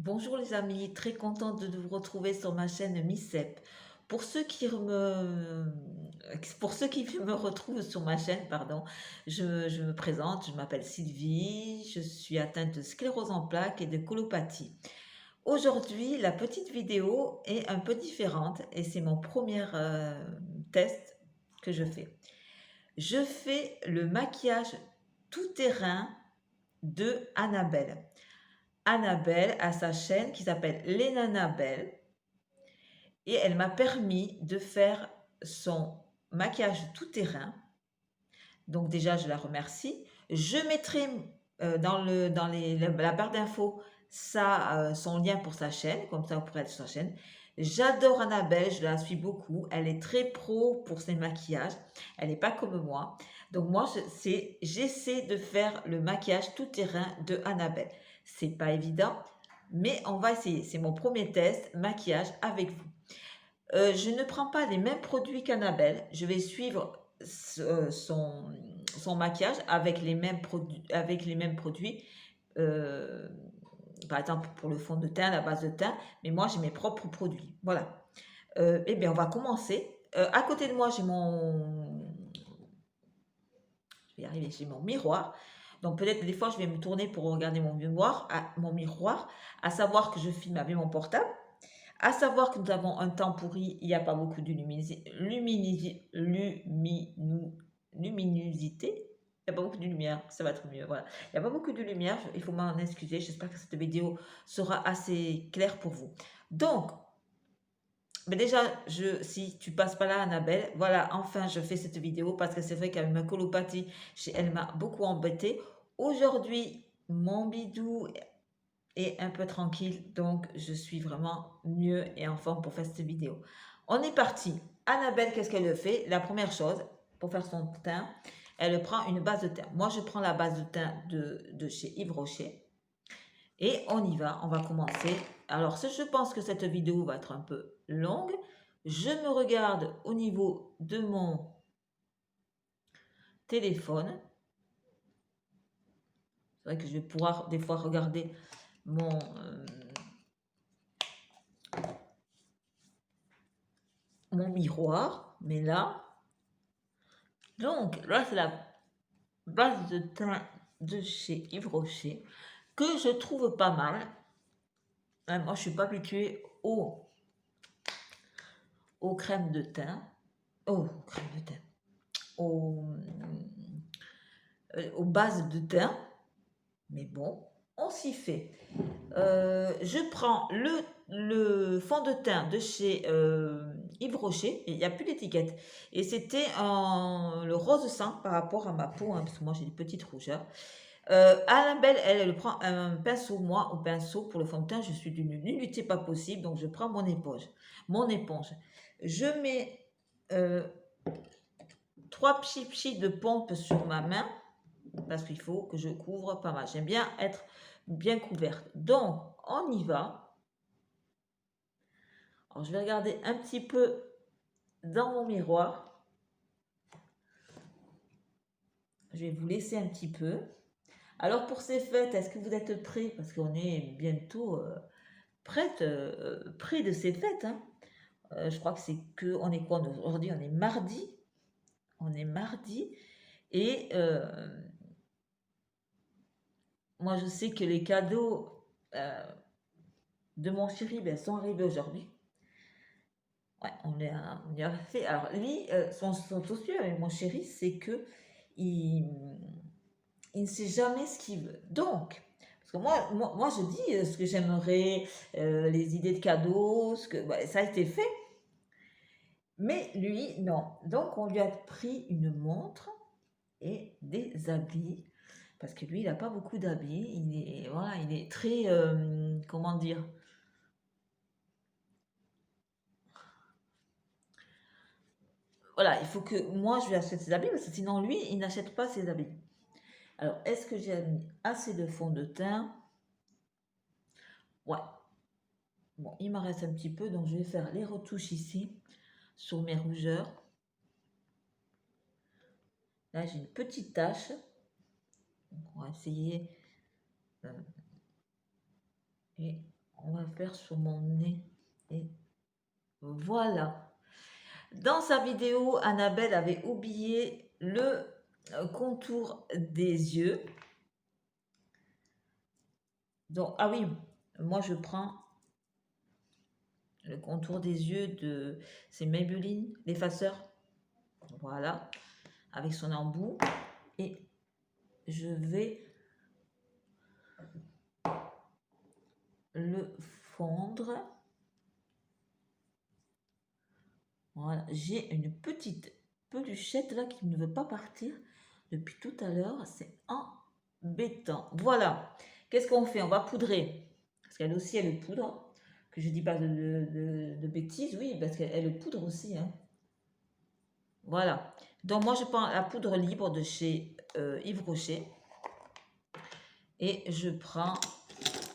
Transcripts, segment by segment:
Bonjour les amis, très contente de vous retrouver sur ma chaîne Missep. Pour ceux qui pour ceux qui me retrouvent sur ma chaîne, pardon, je me présente, je m'appelle Sylvie, je suis atteinte de sclérose en plaques et de colopathie. Aujourd'hui, la petite vidéo est un peu différente et c'est mon premier test que je fais. Je fais le maquillage tout terrain de Annabelle. Annabelle a sa chaîne qui s'appelle Les Nanabelles et elle m'a permis de faire son maquillage tout terrain. Donc déjà, je la remercie. Je mettrai la barre d'infos son lien pour sa chaîne, comme ça vous pourrez être sur sa chaîne. J'adore Annabelle, je la suis beaucoup. Elle est très pro pour ses maquillages. Elle n'est pas comme moi. Donc moi, j'essaie de faire le maquillage tout terrain de Annabelle. C'est pas évident, mais on va essayer. C'est mon premier test maquillage avec vous. Je ne prends pas les mêmes produits qu'Annabelle. Je vais suivre son maquillage avec les mêmes produits. Euh, Par exemple, pour le fond de teint, la base de teint. Mais moi, j'ai mes propres produits. Voilà. Eh bien, on va commencer. À côté de moi, je vais y arriver, j'ai mon miroir. Donc peut-être des fois, je vais me tourner pour regarder mon miroir, à savoir que je filme avec mon portable. À savoir que nous avons un temps pourri, il n'y a pas beaucoup de luminosité. Il n'y a pas beaucoup de lumière, ça va être mieux. Voilà. Il n'y a pas beaucoup de lumière, il faut m'en excuser. J'espère que cette vidéo sera assez claire pour vous. Donc, mais déjà, si tu passes pas là, Annabelle, voilà, enfin, je fais cette vidéo parce que c'est vrai qu'avec ma colopathie, elle m'a beaucoup embêtée. Aujourd'hui, mon bidou et un peu tranquille. Donc, je suis vraiment mieux et en forme pour faire cette vidéo. On est parti. Annabelle, qu'est-ce qu'elle fait? La première chose, pour faire son teint, elle prend une base de teint. Moi, je prends la base de teint de chez Yves Rocher. Et on y va, on va commencer. Alors, je pense que cette vidéo va être un peu longue. Je me regarde au niveau de mon téléphone. C'est vrai que je vais pouvoir des fois regarder mon miroir. Mais là, donc là, c'est la base de teint de chez Yves Rocher que je trouve pas mal. Moi, je suis pas habituée aux crèmes de teint. Oh, crème de teint. Aux bases de teint. Mais bon, on s'y fait. Je prends le fond de teint de chez Yves Rocher. Il n'y a plus d'étiquette. Et c'était le rose sang par rapport à ma peau, hein, parce que moi j'ai des petites rougeurs. Annabelle, elle prend un pinceau. Moi, au pinceau, pour le fond de teint, je suis d'une nullité pas possible. Donc, je prends mon éponge. Je mets 3 pchis de pompe sur ma main parce qu'il faut que je couvre pas mal. J'aime bien être bien couverte. Donc, on y va. Alors, je vais regarder un petit peu dans mon miroir. Je vais vous laisser un petit peu. Alors, pour ces fêtes, est-ce que vous êtes prêts? Parce qu'on est bientôt près de ces fêtes. Hein. Je crois que on est quoi aujourd'hui? On est mardi. On est mardi. Et moi, je sais que les cadeaux de mon chéri sont arrivés aujourd'hui. Ouais, on y a fait. Alors, lui, son souci avec mon chéri, c'est que il, il ne sait jamais ce qu'il veut. Donc, parce que moi je dis ce que j'aimerais, les idées de cadeaux, ça a été fait. Mais lui, non. Donc, on lui a pris une montre et des habits. Parce que lui, il n'a pas beaucoup d'habits. Il est très, comment dire, voilà, il faut que moi, je lui achète ses habits, parce que sinon, lui, il n'achète pas ses habits. Alors, est-ce que j'ai mis assez de fond de teint? Ouais. Bon, il m'en reste un petit peu, donc je vais faire les retouches ici, sur mes rougeurs. Là, j'ai une petite tache. Donc, on va essayer. Et on va faire sur mon nez. Et voilà. Dans sa vidéo, Annabelle avait oublié le contour des yeux. Donc, ah oui, moi je prends le contour des yeux de... C'est Maybelline, l'effaceur. Voilà. Avec son embout. Et je vais le fondre. Voilà. J'ai une petite peluchette là qui ne veut pas partir depuis tout à l'heure. C'est embêtant. Voilà. Qu'est-ce qu'on fait? On va poudrer. Parce qu'elle aussi, elle poudre. Que je dis pas de bêtises. Oui, parce qu'elle poudre aussi. Hein. Voilà. Donc, moi, je prends la poudre libre de chez Yves Rocher. Et je prends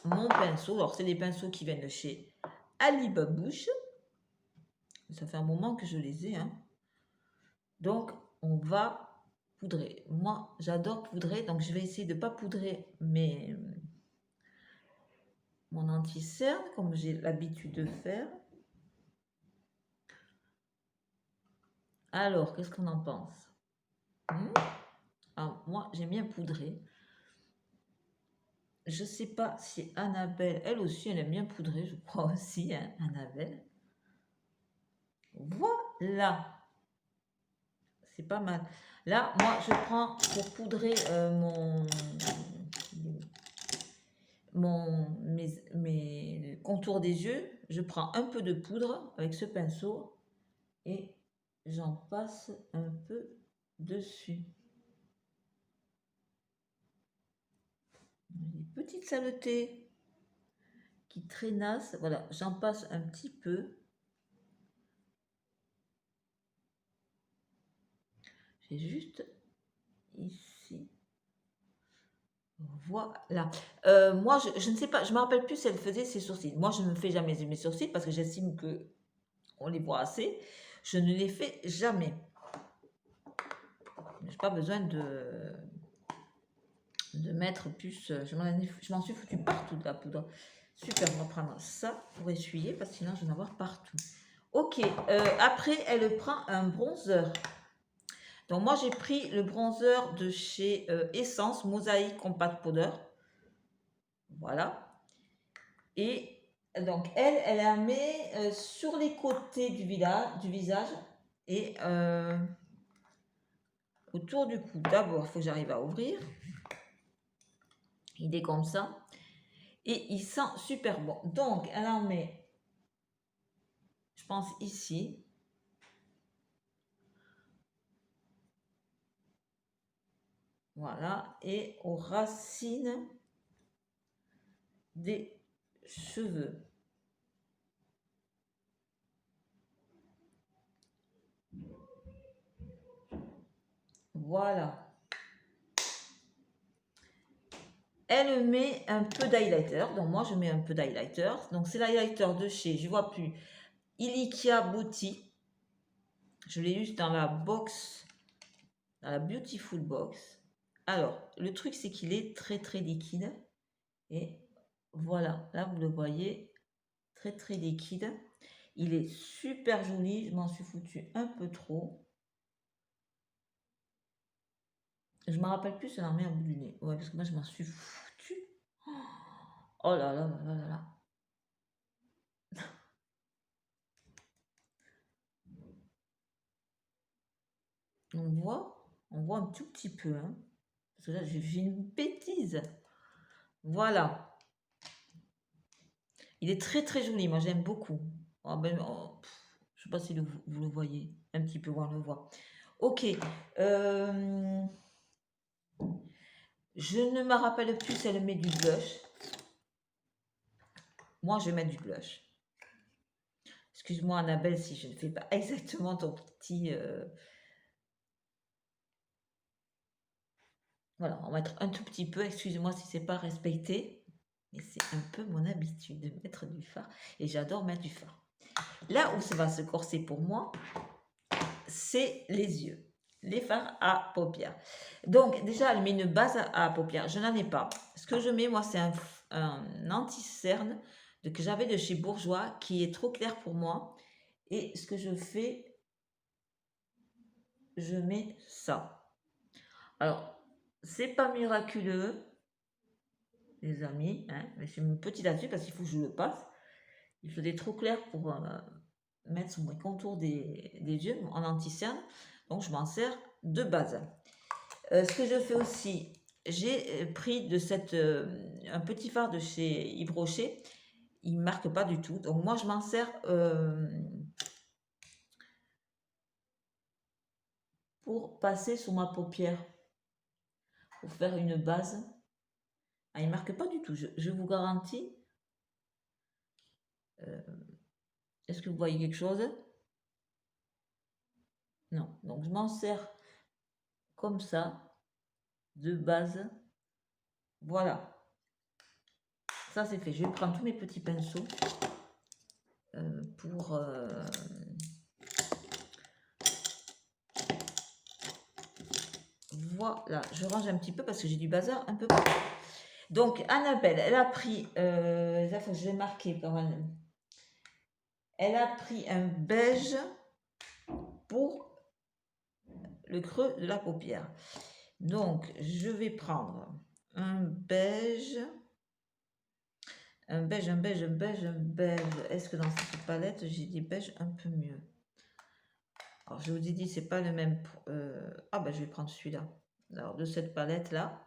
mon pinceau. Alors, c'est des pinceaux qui viennent de chez Ali Babouche. Ça fait un moment que je les ai. Hein. Donc, on va poudrer. Moi, j'adore poudrer. Donc, je vais essayer de ne pas poudrer mon anti-cerne, comme j'ai l'habitude de faire. Alors, qu'est-ce qu'on en pense? Alors, moi, j'aime bien poudrer. Je ne sais pas si Annabelle, elle aussi, elle aime bien poudrer, je crois aussi, hein, Annabelle. Voilà. C'est pas mal. Là, moi, je prends pour poudrer mes contours des yeux, je prends un peu de poudre avec ce pinceau et j'en passe un peu dessus. Des petites saletés qui traînassent. Voilà, j'en passe un petit peu. J'ai juste ici. Voilà. Moi, je ne sais pas, je ne me rappelle plus si elle faisait ses sourcils. Moi, je ne fais jamais mes sourcils parce que j'estime que on les voit assez. Je ne les fais jamais. Je n'ai pas besoin de mettre plus. Je m'en suis foutu partout de la poudre. Super, on va prendre ça pour essuyer parce que sinon je vais en avoir partout. Ok, après elle prend un bronzer. Donc moi j'ai pris le bronzer de chez Essence Mosaïque Compact Powder. Voilà. Et donc elle la met sur les côtés du visage et autour du cou. D'abord, il faut que j'arrive à ouvrir. Il est comme ça. Et il sent super bon. Donc, elle en met, je pense, ici. Voilà. Et aux racines des cheveux. Voilà. Elle met un peu d'highlighter. Donc, moi, je mets un peu d'highlighter. Donc, c'est l'highlighter de chez, je ne vois plus, Ilikia Beauty. Je l'ai eu dans la box, dans la Beautiful Box. Alors, le truc, c'est qu'il est très, très liquide. Et voilà, là, vous le voyez, très, très liquide. Il est super joli. Je m'en suis foutu un peu trop. Je me rappelle plus si on en met un bout du nez. Ouais, parce que moi, je m'en suis foutu. Oh là là là là là là. On voit un tout petit peu. Hein, parce que là, j'ai fait une bêtise. Voilà. Il est très très joli. Moi, j'aime beaucoup. Oh, ben, oh, je sais pas si vous le voyez. Un petit peu, on le voit. Ok. Je ne me rappelle plus si elle met du blush. Moi, je vais mettre du blush. Excuse-moi, Annabelle, si je ne fais pas exactement ton petit... Voilà, on va mettre un tout petit peu. Excuse-moi si c'est pas respecté. Mais c'est un peu mon habitude de mettre du fard. Et j'adore mettre du fard. Là où ça va se corser pour moi, c'est les yeux. Les fards à paupières. Donc, déjà, elle met une base à paupières. Je n'en ai pas. Ce que je mets, moi, c'est un anti-cerne que j'avais de chez Bourjois qui est trop clair pour moi. Et ce que je fais, je mets ça. Alors, c'est pas miraculeux, les amis, hein, mais c'est une petite astuce parce qu'il faut que je le passe. Il faisait trop clair pour mettre sur mes contours des yeux en anti-cerne. Donc, je m'en sers de base. Ce que je fais aussi, j'ai pris de un petit fard de chez Yves Rocher. Il ne marque pas du tout. Donc, moi, je m'en sers pour passer sur ma paupière. Pour faire une base. Ah, il ne marque pas du tout. Je vous garantis. Est-ce que vous voyez quelque chose? Non. Donc, je m'en sers comme ça, de base. Voilà. Ça, c'est fait. Je vais prendre tous mes petits pinceaux pour... Voilà. Je range un petit peu parce que j'ai du bazar un peu partout. Donc, Annabelle, elle a pris... là, faut que je vais marquer quand même. Elle a pris un beige pour le creux de la paupière. Donc, je vais prendre un beige, un beige, un beige, un beige, un beige. Est-ce que dans cette palette, j'ai des beiges un peu mieux? Alors, je vous ai dit, c'est pas le même... Ah, ben, je vais prendre celui-là. Alors, de cette palette-là.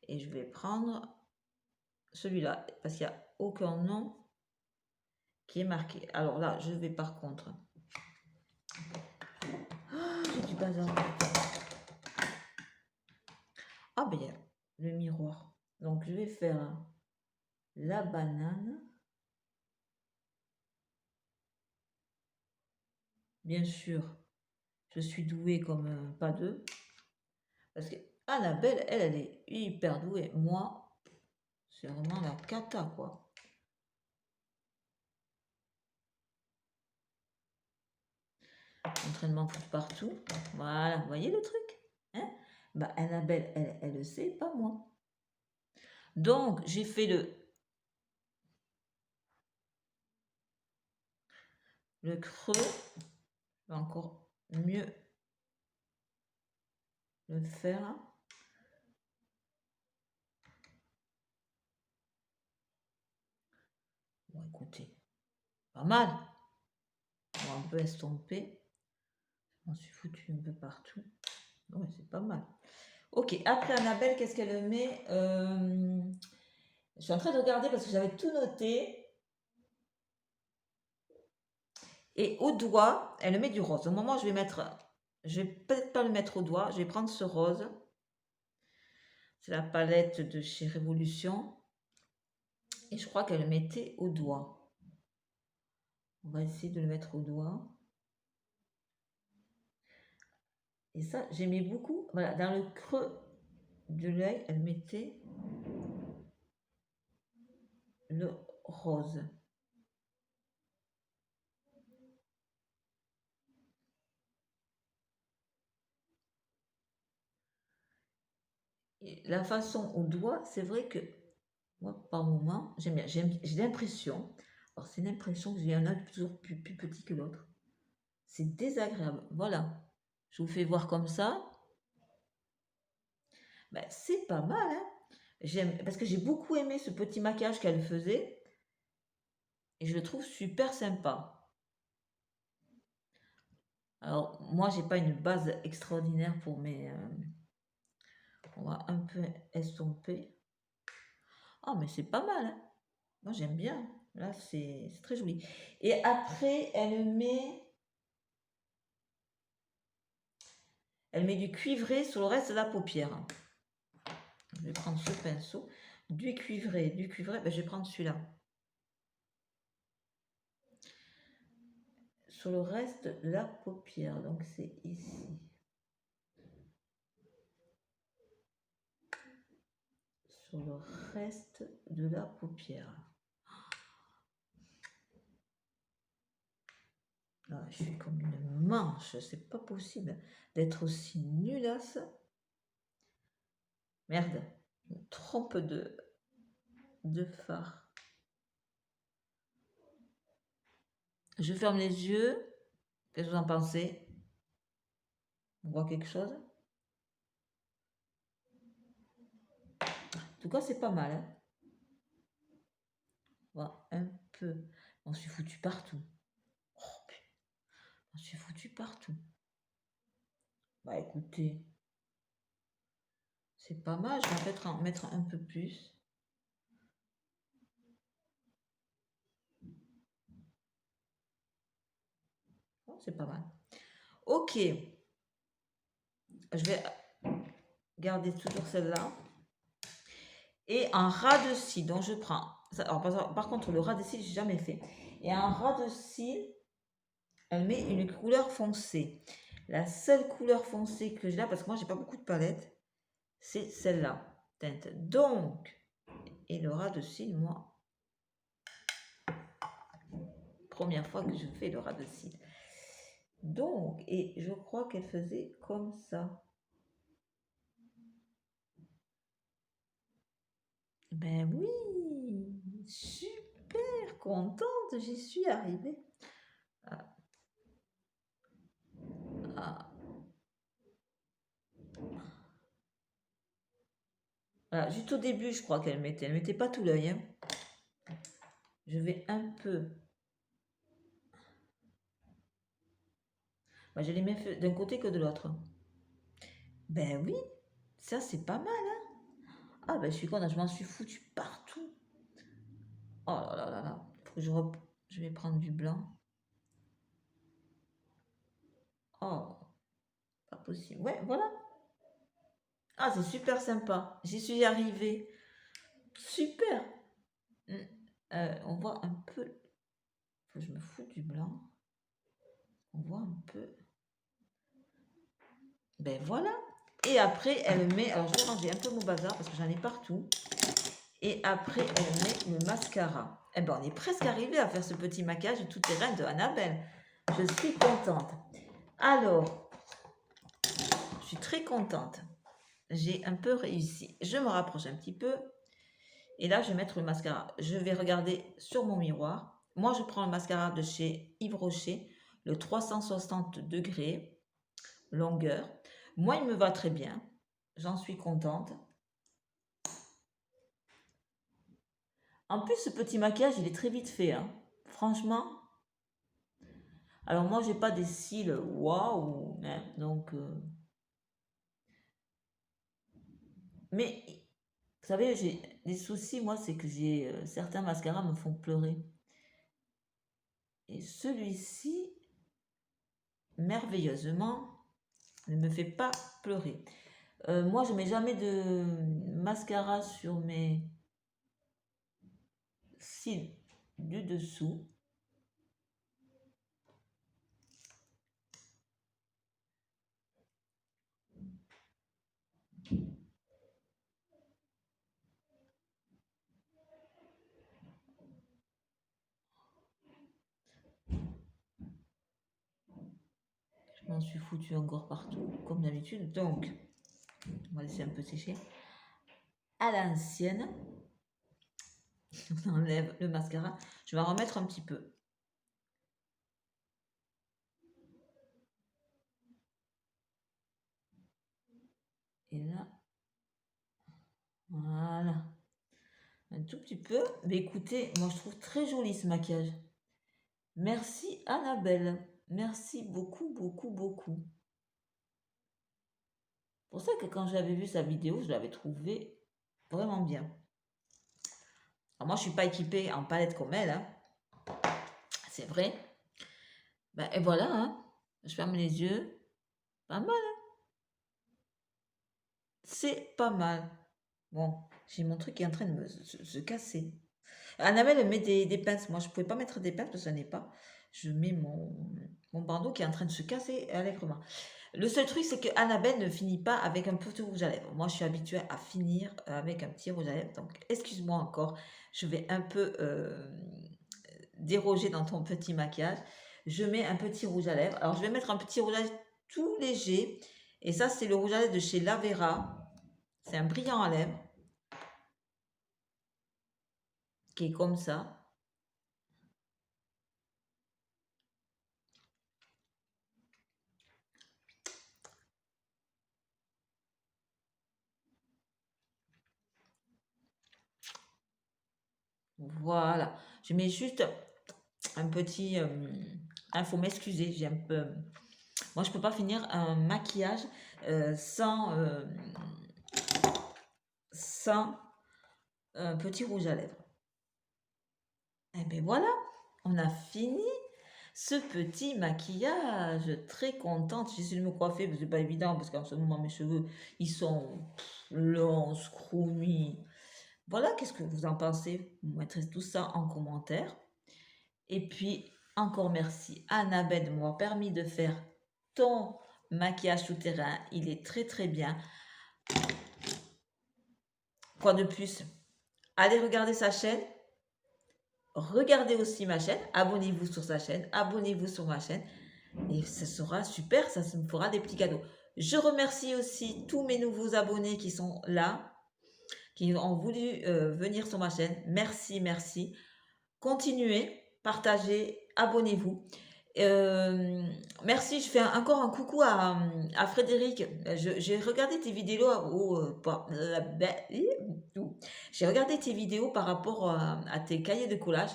Et je vais prendre celui-là, parce qu'il n'y a aucun nom qui est marqué. Alors là, je vais par contre... J'ai du bazar. Ah, ben, il y a le miroir. Donc, je vais faire la banane. Bien sûr, je suis douée comme pas deux. Parce que Annabelle, elle est hyper douée. Moi, c'est vraiment la cata, quoi. Entraînement pour partout. Voilà, vous voyez le truc, hein? Bah, Annabelle, elle le sait, pas moi. Donc, j'ai fait le creux. Je vais encore mieux le faire. Bon, écoutez, pas mal. On va un peu estomper. Je m'en suis foutu un peu partout. Ouais, c'est pas mal. Ok, après Annabelle, qu'est-ce qu'elle met Je suis en train de regarder parce que j'avais tout noté. Et au doigt, elle met du rose. Au moment où je vais mettre... Je vais peut-être pas le mettre au doigt. Je vais prendre ce rose. C'est la palette de chez Révolution. Et je crois qu'elle le mettait au doigt. On va essayer de le mettre au doigt. Et ça, j'aimais beaucoup. Voilà, dans le creux de l'œil, elle mettait le rose. Et la façon au doigt, c'est vrai que moi, par moment, j'aime bien. J'ai l'impression, alors c'est une impression que j'ai un œil toujours plus petit que l'autre. C'est désagréable. Voilà. Je vous fais voir comme ça. Ben, c'est pas mal, hein? J'aime, parce que j'ai beaucoup aimé ce petit maquillage qu'elle faisait. Et je le trouve super sympa. Alors, moi, j'ai pas une base extraordinaire pour mes... on va un peu estomper. Ah, mais c'est pas mal, hein? Moi, j'aime bien. Là, c'est très joli. Et après, elle met du cuivré sur le reste de la paupière. Je vais prendre ce pinceau. Du cuivré, ben, je vais prendre celui-là. Sur le reste de la paupière, donc c'est ici. Sur le reste de la paupière. Ah, je suis comme une manche, c'est pas possible d'être aussi nulasse. Merde, je me trompe de phare. Je ferme les yeux. Qu'est-ce que vous en pensez? On voit quelque chose? En tout cas, c'est pas mal. Hein. On voit un peu. On s'est foutu partout. Oh, putain. On s'est foutu partout. Bah écoutez, c'est pas mal. Je vais peut-être en mettre un peu plus. Oh, c'est pas mal. Ok. Je vais garder toujours celle-là. Et un ras de cils, donc je prends. Alors, par contre, le ras de cils, j'ai jamais fait. Et un ras de cils, elle met une couleur foncée. La seule couleur foncée que j'ai là, parce que moi, j'ai pas beaucoup de palettes, c'est celle-là. Teinte. Donc, et le ras de cils, moi, première fois que je fais le ras de cils. Donc, et je crois qu'elle faisait comme ça. Ben oui, super contente, j'y suis arrivée. Ah. Ah. Voilà, juste au début, je crois qu'elle mettait. Elle mettait pas tout l'œil. Hein. Je vais un peu. Bah, je les mets d'un côté que de l'autre. Ben oui, ça c'est pas mal. Hein. Ah ben je suis contente, je m'en suis foutu partout. Oh là là là là. Faut que je vais prendre du blanc. Oh, pas possible. Ouais, voilà. Ah, c'est super sympa. J'y suis arrivée. Super. On voit un peu. Faut que je me foute du blanc. On voit un peu. Ben voilà. Et après, elle met. Alors, je vais ranger un peu mon bazar parce que j'en ai partout. Et après, elle met le mascara. Eh ben, on est presque arrivé à faire ce petit maquillage tout terrain de Annabelle. Je suis contente. Alors, je suis très contente. J'ai un peu réussi. Je me rapproche un petit peu. Et là, je vais mettre le mascara. Je vais regarder sur mon miroir. Moi, je prends le mascara de chez Yves Rocher, le 360 degrés, longueur. Moi, il me va très bien. J'en suis contente. En plus, ce petit maquillage, il est très vite fait. Hein. Franchement. Alors, moi, j'ai pas des cils waouh. Hein, donc. Mais, vous savez, j'ai des soucis, moi, c'est que j'ai certains mascaras me font pleurer. Et celui-ci, merveilleusement, ne me fait pas pleurer. Moi, je mets jamais de mascara sur mes cils du dessous. Je m'en suis foutu encore partout, comme d'habitude. Donc, on va laisser un peu sécher. À l'ancienne, on enlève le mascara. Je vais en remettre un petit peu. Et là, voilà. Un tout petit peu. Mais écoutez, moi je trouve très joli ce maquillage. Merci Annabelle. Merci beaucoup, beaucoup, beaucoup. C'est pour ça que quand j'avais vu sa vidéo, je l'avais trouvé vraiment bien. Alors moi, je suis pas équipée en palette comme elle. Hein. C'est vrai. Ben, et voilà. Hein. Je ferme les yeux. Pas mal. Hein. C'est pas mal. Bon, j'ai mon truc qui est en train de se casser. Annabelle met des pinces. Moi, je ne pouvais pas mettre des pinces parce que je n'en ai pas. Je mets mon bandeau qui est en train de se casser allègrement. Le seul truc, c'est que Annabelle ne finit pas avec un petit rouge à lèvres. Moi, je suis habituée à finir avec un petit rouge à lèvres. Donc, excuse-moi encore. Je vais un peu déroger dans ton petit maquillage. Je mets un petit rouge à lèvres. Alors, je vais mettre un petit rouge à lèvres tout léger. Et ça, c'est le rouge à lèvres de chez Lavera. C'est un brillant à lèvres. Qui est comme ça. Voilà. Je mets juste un petit... il faut m'excuser, j'ai un peu... Moi, je peux pas finir un maquillage sans, sans un petit rouge à lèvres. Et bien voilà, on a fini ce petit maquillage. Très contente. J'essaie de me coiffer, mais c'est pas évident parce qu'en ce moment, mes cheveux, ils sont longs, scroomy. Voilà, qu'est-ce que vous en pensez? Vous mettrez tout ça en commentaire. Et puis, encore merci Annabelle de m'avoir permis de faire ton maquillage souterrain. Il est très très bien. Quoi de plus? Allez regarder sa chaîne. Regardez aussi ma chaîne. Abonnez-vous sur sa chaîne. Abonnez-vous sur ma chaîne. Et ce sera super. Ça me fera des petits cadeaux. Je remercie aussi tous mes nouveaux abonnés qui sont là, qui ont voulu venir sur ma chaîne. Merci, merci. Continuez, partagez, abonnez-vous. Merci, je fais encore un coucou à Frédéric. J'ai regardé tes vidéos j'ai regardé tes vidéos par rapport à tes cahiers de collage.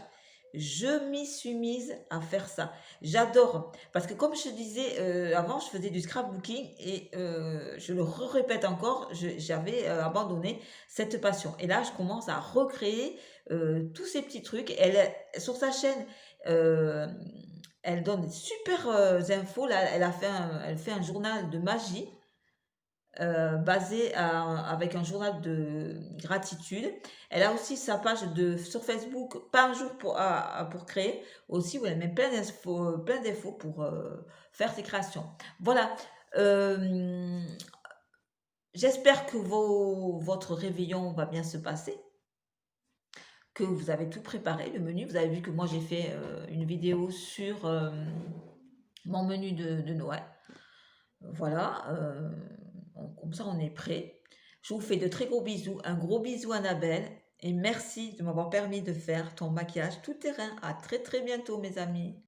Je m'y suis mise à faire ça. J'adore. Parce que comme je te disais, avant, je faisais du scrapbooking et je le répète encore, j'avais abandonné cette passion. Et là, je commence à recréer tous ces petits trucs. Sur sa chaîne, euh, elle donne des super infos. Là, elle fait un journal de magie avec un journal de gratitude. Elle a aussi sa page sur Facebook, pas un jour pour créer, aussi où elle met plein d'infos pour faire ses créations. Voilà. Euh, J'espère que votre réveillon va bien se passer, que vous avez tout préparé, le menu. Vous avez vu que moi j'ai fait une vidéo sur mon menu de Noël. Voilà, comme ça on est prêt. Je vous fais de très gros bisous, un gros bisou Annabelle et merci de m'avoir permis de faire ton maquillage tout terrain. À très très bientôt mes amis.